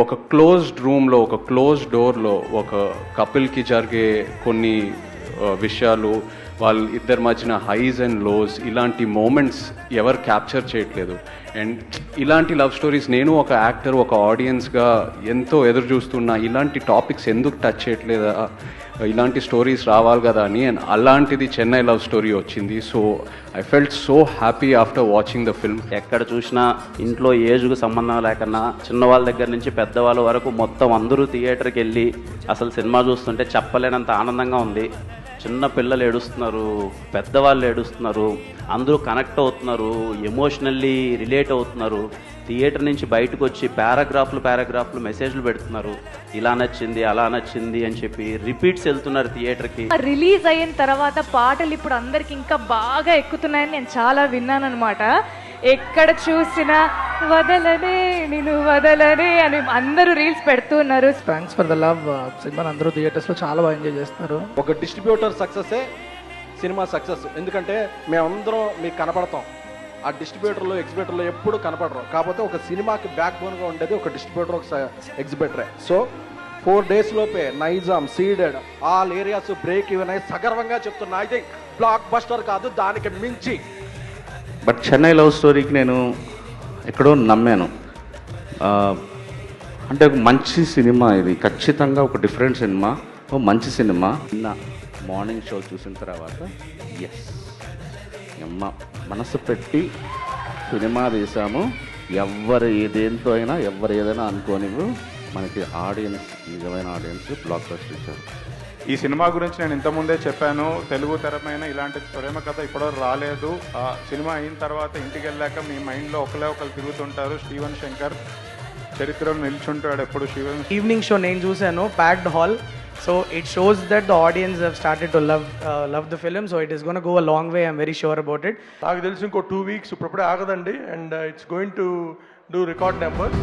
ఒక క్లోజ్డ్ రూమ్లో, ఒక క్లోజ్డ్ డోర్లో ఒక కపుల్కి జరిగే కొన్ని విషయాలు, వాళ్ళ ఇద్దరి మధ్యన హైస్ అండ్ లోస్, ఇలాంటి మూమెంట్స్ ఎవరు క్యాప్చర్ చేయట్లేదు. అండ్ ఇలాంటి లవ్ స్టోరీస్ నేను ఒక యాక్టర్, ఒక ఆడియన్స్గా ఎంతో ఎదురు చూస్తున్నా. ఇలాంటి టాపిక్స్ ఎందుకు టచ్ చేయట్లేదా, ఇలాంటి స్టోరీస్ రావాలి కదా అని. అండ్ అలాంటిది చెన్నై లవ్ స్టోరీ వచ్చింది. So I felt so happy after watching the film. ఎక్కడ చూసినా ఇంట్లో ఏజ్కు సంబంధం లేకన్నా చిన్నవాళ్ళ దగ్గర నుంచి పెద్దవాళ్ళ వరకు మొత్తం అందరూ థియేటర్కి వెళ్ళి అసలు సినిమా చూస్తుంటే చెప్పలేనంత ఆనందంగా ఉంది. చిన్న పిల్లలు ఏడుస్తున్నారు, పెద్దవాళ్ళు ఏడుస్తున్నారు, అందరూ కనెక్ట్ అవుతున్నారు, ఎమోషనల్లీ రిలేట్ అవుతున్నారు. థియేటర్ నుంచి బయటకు వచ్చి పారాగ్రాఫ్లు మెసేజ్లు పెడుతున్నారు, ఇలా నచ్చింది అలా నచ్చింది అని చెప్పి రిపీట్స్ వెళ్తున్నారు థియేటర్కి. రిలీజ్ అయిన తర్వాత పాటలు ఇప్పుడు అందరికి ఇంకా బాగా ఎక్కుతున్నాయని నేను చాలా విన్నాను అనమాట. ఎక్కడ చూసినా వదలనే నేను వదలనే అని అందరూ రీల్స్ పెడుతున్నారు. Thanks for the love. సినిమాని అందరూ థియేటర్స్లో చాలా బాగా ఎంజాయ్ చేస్తున్నారు. ఒక డిస్ట్రిబ్యూటర్ సక్సెసే సినిమా సక్సెస్. ఎందుకంటే మేమందరం మీకు కనపడతాం, ఆ డిస్ట్రిబ్యూటర్లో ఎగ్జిబిటర్లో ఎప్పుడు కనపడరు. కాకపోతే ఒక సినిమాకి బ్యాక్ బోన్గా ఉండేది ఒక డిస్ట్రిబ్యూటర్, ఒక ఎగ్జిబిటరే. సో 4 days లోపే Nizam, Ceded, all areas break even అయ్యి సగర్వంగా చెప్తున్నా. ఐ థింక్ బ్లాక్ బస్టర్ కాదు, దానికి మించి. బట్ చెన్నై లవ్ స్టోరీకి నేను ఎక్కడో నమ్మాను. అంటే ఒక మంచి సినిమా ఇది, ఖచ్చితంగా ఒక డిఫరెంట్ సినిమా, ఒక మంచి సినిమా. నిన్న మార్నింగ్ షో చూసిన తర్వాత ఎస్ అమ్మ మనసు పెట్టి సినిమా తీసాము. ఎవరు ఏదేంతో అయినా, ఎవరు ఏదైనా అనుకోనివ్వు, మనకి ఆడియన్స్, నిజమైన ఆడియన్స్ బ్లాక్ బస్టర్ ఇచ్చారు. ఈ సినిమా గురించి నేను ఇంతకుముందే చెప్పాను, తెలుగు తెరమైన ఇలాంటి ప్రేమ కథ ఇప్పటివరకు రాలేదు. ఆ సినిమా అయిన తర్వాత ఇంటికి వెళ్ళాక మీ మైండ్లో ఒకరు తిరుగుతుంటారు. స్టీవెన్ శంకర్ చరిత్రలో నిల్చుంటాడు ఎప్పుడు. ఈవినింగ్ షో నేను చూశాను, packed hall. So it shows that the audience have started to love the film. So it is gonna go a long way. I'm very sure about it. నాకు తెలిసి ఇంకో 2 weeks ఇప్పుడే ఆగదండి. And it's going to do record numbers.